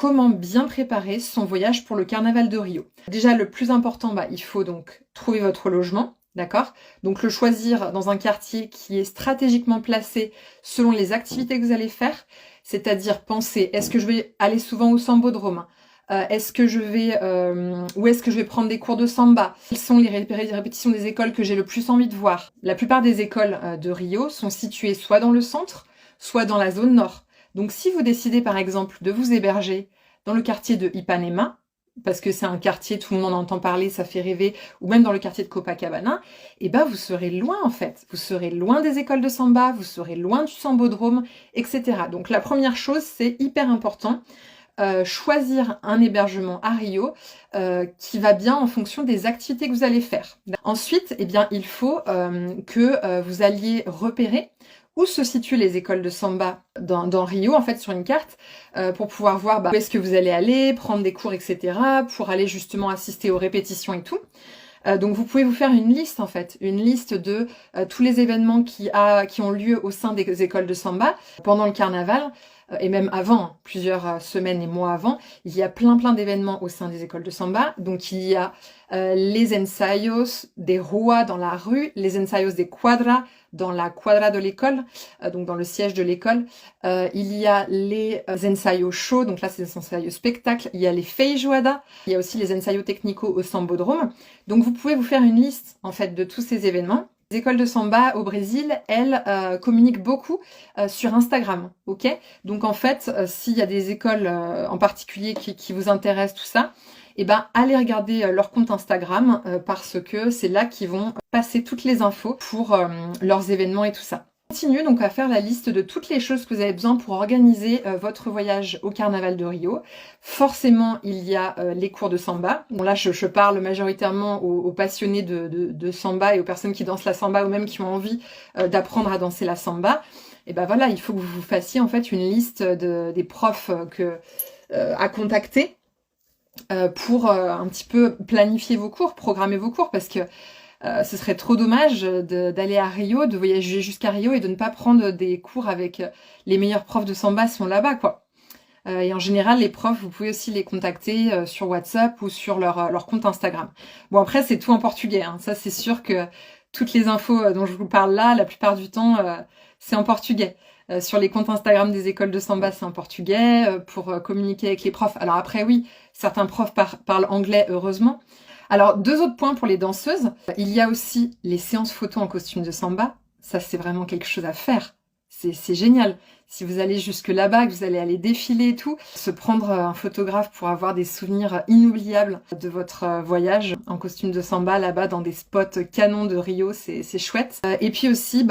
comment bien préparer son voyage pour le carnaval de Rio. Déjà, le plus important, il faut donc trouver votre logement, d'accord? Donc le choisir dans un quartier qui est stratégiquement placé selon les activités que vous allez faire, c'est-à-dire penser, est-ce que je vais aller souvent au sambodrome? Est-ce que je vais, où est-ce que je vais prendre des cours de samba? Quelles sont les répétitions des écoles que j'ai le plus envie de voir? La plupart des écoles de Rio sont situées soit dans le centre, soit dans la zone nord. Donc si vous décidez par exemple de vous héberger dans le quartier de Ipanema, parce que c'est un quartier, tout le monde entend parler, ça fait rêver, ou même dans le quartier de Copacabana, vous serez loin en fait. Vous serez loin des écoles de samba, vous serez loin du sambodrome, etc. Donc la première chose, c'est hyper important. Choisir un hébergement à Rio qui va bien en fonction des activités que vous allez faire. Ensuite, il faut que vous alliez repérer où se situent les écoles de samba dans Rio, en fait, sur une carte, pour pouvoir voir où est-ce que vous allez aller, prendre des cours, etc., pour aller justement assister aux répétitions et tout. Donc vous pouvez vous faire une liste en fait, une liste de tous les événements qui ont lieu au sein des écoles de samba pendant le carnaval, et même avant, plusieurs semaines et mois avant, il y a plein d'événements au sein des écoles de samba. Donc il y a les ensayos des ruas dans la rue, les ensayos des quadras dans la quadra de l'école, donc dans le siège de l'école. Il y a les ensayos show, donc là c'est des ensayos spectacles. Il y a les feijoada, il y a aussi les ensayos technico au sambodrome. Donc vous pouvez vous faire une liste en fait de tous ces événements. Les écoles de samba au Brésil, elles communiquent beaucoup sur Instagram, ok? Donc en fait, s'il y a des écoles en particulier qui vous intéressent, tout ça, allez regarder leur compte Instagram parce que c'est là qu'ils vont passer toutes les infos pour leurs événements et tout ça. Continuez donc à faire la liste de toutes les choses que vous avez besoin pour organiser votre voyage au Carnaval de Rio. Forcément, il y a les cours de samba. Bon là, je parle majoritairement aux passionnés de samba et aux personnes qui dansent la samba ou même qui ont envie d'apprendre à danser la samba. Voilà, il faut que vous fassiez en fait une liste des profs à contacter pour un petit peu planifier vos cours, programmer vos cours, parce que ce serait trop dommage d'aller à Rio, de voyager jusqu'à Rio et de ne pas prendre des cours avec les meilleurs profs de samba sont là-bas, quoi. Et en général, les profs, vous pouvez aussi les contacter sur WhatsApp ou sur leur compte Instagram. Bon, après, c'est tout en portugais, hein. Ça, c'est sûr que toutes les infos dont je vous parle là, la plupart du temps, c'est en portugais. Sur les comptes Instagram des écoles de samba, c'est en portugais, pour communiquer avec les profs. Alors après, oui, certains profs parlent anglais, heureusement. Alors, 2 autres points pour les danseuses. Il y a aussi les séances photos en costume de samba. Ça, c'est vraiment quelque chose à faire. C'est génial. Si vous allez jusque là-bas, que vous allez aller défiler et tout, se prendre un photographe pour avoir des souvenirs inoubliables de votre voyage en costume de samba là-bas dans des spots canons de Rio, c'est chouette. Et puis aussi,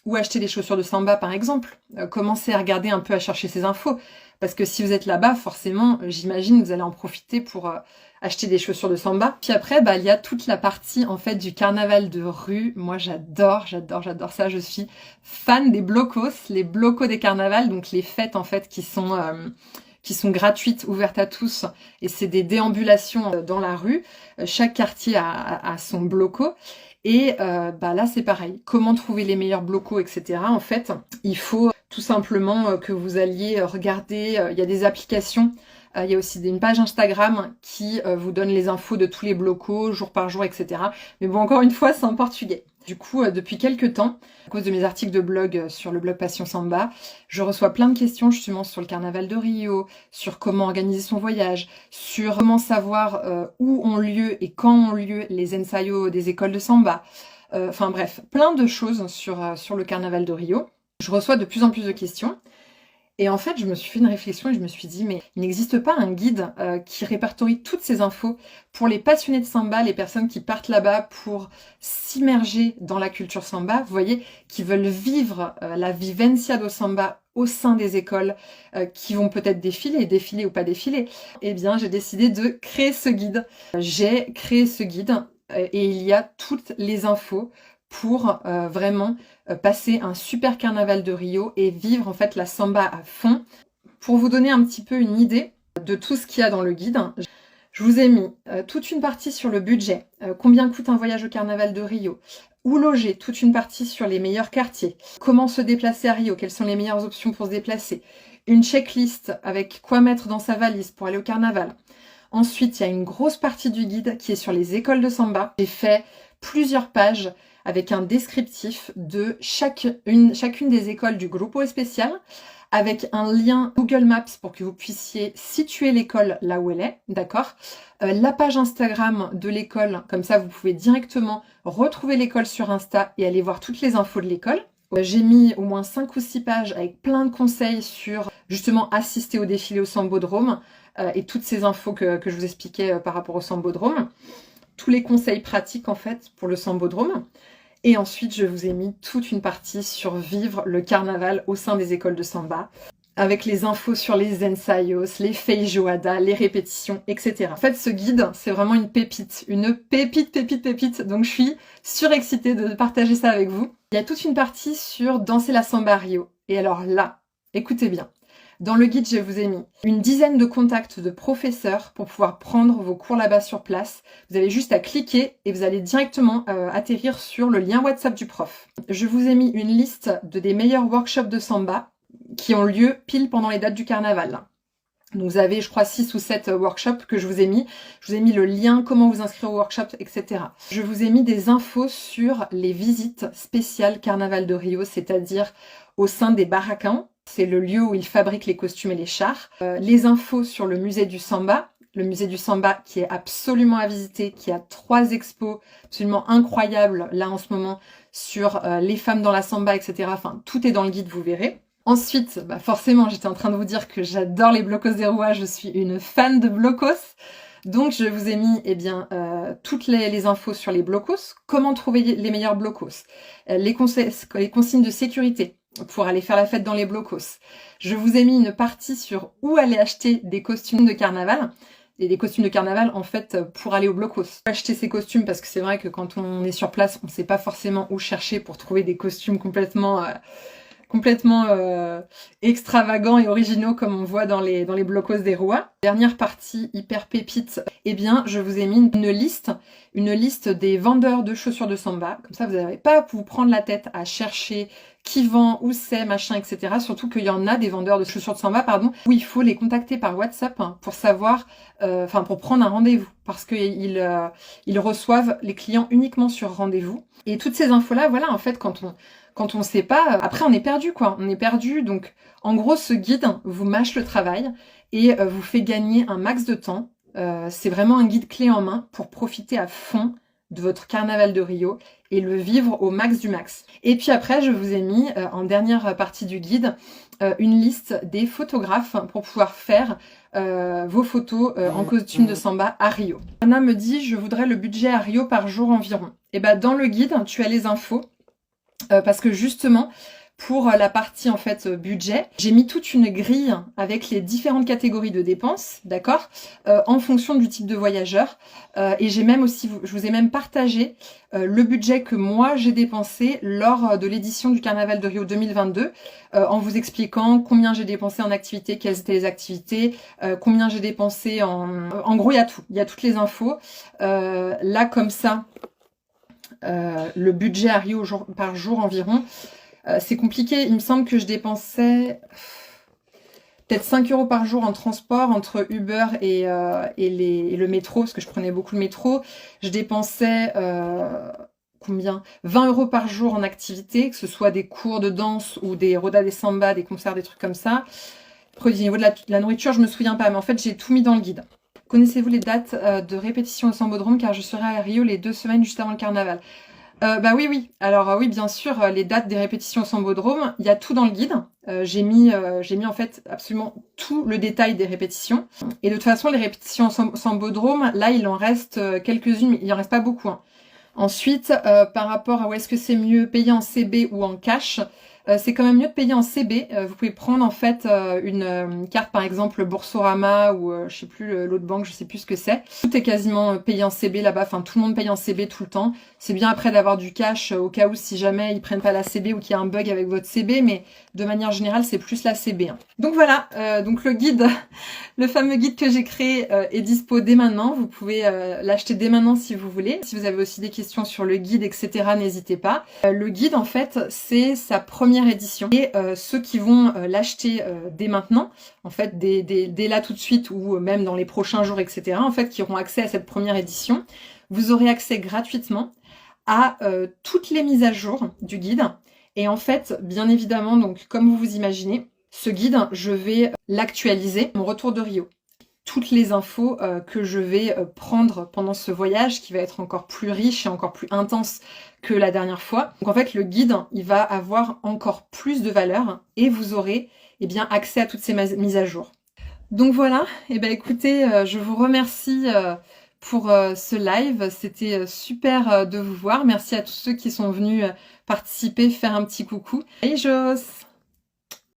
où acheter des chaussures de samba par exemple. Commencez à regarder un peu, à chercher ces infos. Parce que si vous êtes là-bas, forcément, j'imagine, vous allez en profiter pour acheter des chaussures de samba. Puis après, il y a toute la partie en fait du carnaval de rue. Moi, j'adore ça. Je suis fan des blocos, les blocos des carnavals, donc les fêtes en fait qui sont gratuites, ouvertes à tous. Et c'est des déambulations dans la rue. Chaque quartier a son bloco. Et là, c'est pareil. Comment trouver les meilleurs blocos, etc. En fait, il faut tout simplement que vous alliez regarder. Il y a des applications. Il y a aussi une page Instagram qui vous donne les infos de tous les blocos, jour par jour, etc. Mais bon, encore une fois, c'est en portugais. Du coup, depuis quelques temps, à cause de mes articles de blog sur le blog Passion Samba, je reçois plein de questions justement sur le carnaval de Rio, sur comment organiser son voyage, sur comment savoir où ont lieu et quand ont lieu les ensayos des écoles de samba. Enfin bref, plein de choses sur le carnaval de Rio. Je reçois de plus en plus de questions. Et en fait, je me suis fait une réflexion et je me suis dit, mais il n'existe pas un guide qui répertorie toutes ces infos pour les passionnés de samba, les personnes qui partent là-bas pour s'immerger dans la culture samba, vous voyez, qui veulent vivre la vivencia do samba au sein des écoles, qui vont peut-être défiler ou pas défiler. Eh bien, j'ai décidé de créer ce guide. J'ai créé ce guide et il y a toutes les infos pour vraiment passer un super carnaval de Rio et vivre en fait la samba à fond. Pour vous donner un petit peu une idée de tout ce qu'il y a dans le guide, je vous ai mis toute une partie sur le budget, combien coûte un voyage au carnaval de Rio, où loger, toute une partie sur les meilleurs quartiers, comment se déplacer à Rio, quelles sont les meilleures options pour se déplacer, une checklist avec quoi mettre dans sa valise pour aller au carnaval. Ensuite, il y a une grosse partie du guide qui est sur les écoles de samba. J'ai fait plusieurs pages avec un descriptif de chacune des écoles du Grupo Especial, avec un lien Google Maps pour que vous puissiez situer l'école là où elle est, d'accord? La page Instagram de l'école, comme ça vous pouvez directement retrouver l'école sur Insta et aller voir toutes les infos de l'école. J'ai mis au moins 5 ou 6 pages avec plein de conseils sur justement assister au défilé au Sambodrome et toutes ces infos que je vous expliquais par rapport au Sambodrome. Tous les conseils pratiques en fait pour le Sambodrome. Et ensuite, je vous ai mis toute une partie sur vivre le carnaval au sein des écoles de samba, avec les infos sur les ensayos, les feijoada, les répétitions, etc. En fait, ce guide, c'est vraiment une pépite. Donc, je suis surexcitée de partager ça avec vous. Il y a toute une partie sur danser la samba à Rio. Et alors là, écoutez bien. Dans le guide, je vous ai mis une dizaine de contacts de professeurs pour pouvoir prendre vos cours là-bas sur place. Vous avez juste à cliquer et vous allez directement atterrir sur le lien WhatsApp du prof. Je vous ai mis une liste des meilleurs workshops de samba qui ont lieu pile pendant les dates du carnaval. Donc vous avez, je crois, 6 ou 7 workshops que je vous ai mis. Je vous ai mis le lien, comment vous inscrire au workshop, etc. Je vous ai mis des infos sur les visites spéciales Carnaval de Rio, c'est-à-dire au sein des baraquins. C'est le lieu où ils fabriquent les costumes et les chars. Les infos sur le musée du samba. Le musée du samba qui est absolument à visiter, qui a 3 expos absolument incroyables là en ce moment sur les femmes dans la samba, etc. Enfin, tout est dans le guide, vous verrez. Ensuite, forcément, j'étais en train de vous dire que j'adore les blocos des Rois, je suis une fan de blocos. Donc, je vous ai mis toutes les infos sur les blocos, comment trouver les meilleurs blocos, les consignes de sécurité pour aller faire la fête dans les blocos. Je vous ai mis une partie sur où aller acheter des costumes de carnaval. Et des costumes de carnaval, en fait, pour aller au blocos. Acheter ces costumes, parce que c'est vrai que quand on est sur place, on ne sait pas forcément où chercher pour trouver des costumes complètement extravagants et originaux comme on voit dans les blocos des rois. Dernière partie hyper pépite, eh bien je vous ai mis une liste des vendeurs de chaussures de samba. Comme ça vous n'avez pas à vous prendre la tête à chercher qui vend, où c'est, machin, etc. Surtout qu'il y en a des vendeurs de chaussures de samba, pardon, où il faut les contacter par WhatsApp pour savoir, pour prendre un rendez-vous, parce qu'ils reçoivent les clients uniquement sur rendez-vous. Et toutes ces infos-là, voilà, en fait, quand on sait pas, après on est perdu quoi, on est perdu. Donc en gros ce guide vous mâche le travail et vous fait gagner un max de temps. C'est vraiment un guide clé en main pour profiter à fond de votre carnaval de Rio et le vivre au max du max. Et puis après je vous ai mis en dernière partie du guide une liste des photographes pour pouvoir faire vos photos en costume de samba à Rio. Anna me dit je voudrais le budget à Rio par jour environ. Et dans le guide tu as les infos. Parce que justement, pour la partie en fait budget, j'ai mis toute une grille avec les différentes catégories de dépenses, d'accord, en fonction du type de voyageur. Et j'ai même aussi, je vous ai même partagé le budget que moi j'ai dépensé lors de l'édition du Carnaval de Rio 2022, en vous expliquant combien j'ai dépensé en activités, quelles étaient les activités, combien j'ai dépensé en gros il y a tout, il y a toutes les infos. Là comme ça. Le budget à Rio par jour environ, c'est compliqué. Il me semble que je dépensais peut-être 5 € par jour en transport entre Uber et le métro, parce que je prenais beaucoup le métro. Je dépensais combien 20 € par jour en activité, que ce soit des cours de danse ou des rodas des samba, des concerts, des trucs comme ça. Après, au niveau de la nourriture, je me souviens pas, mais en fait, j'ai tout mis dans le guide. Connaissez-vous les dates de répétition au Sambodrome, car je serai à Rio les 2 semaines juste avant le carnaval. Oui. Alors oui, bien sûr, les dates des répétitions au Sambodrome, il y a tout dans le guide. J'ai mis en fait absolument tout le détail des répétitions. Et de toute façon, les répétitions au Sambodrome, là, il en reste quelques-unes, mais il en reste pas beaucoup. Ensuite, par rapport à où est-ce que c'est mieux payer en CB ou en cash, c'est quand même mieux de payer en CB. Vous pouvez prendre en fait une carte par exemple Boursorama ou je sais plus l'autre banque, je sais plus ce que c'est. Tout est quasiment payé en CB là-bas, enfin tout le monde paye en CB tout le temps. C'est bien après d'avoir du cash au cas où si jamais ils prennent pas la CB ou qu'il y a un bug avec votre CB, mais de manière générale c'est plus la CB. Donc voilà, donc le guide, le fameux guide que j'ai créé est dispo dès maintenant. Vous pouvez l'acheter dès maintenant si vous voulez. Si vous avez aussi des questions sur le guide, etc., n'hésitez pas. Le guide en fait c'est sa première première édition. Et ceux qui vont l'acheter dès maintenant, en fait dès là tout de suite ou même dans les prochains jours, etc., en fait, qui auront accès à cette première édition, vous aurez accès gratuitement à toutes les mises à jour du guide. Et en fait, bien évidemment, donc comme vous vous imaginez, ce guide, je vais l'actualiser mon retour de Rio. Toutes les infos que je vais prendre pendant ce voyage qui va être encore plus riche et encore plus intense que la dernière fois. Donc en fait, le guide, il va avoir encore plus de valeur et vous aurez bien accès à toutes ces mises à jour. Donc voilà, et écoutez, je vous remercie pour ce live. C'était super de vous voir. Merci à tous ceux qui sont venus participer, faire un petit coucou. Et Jos!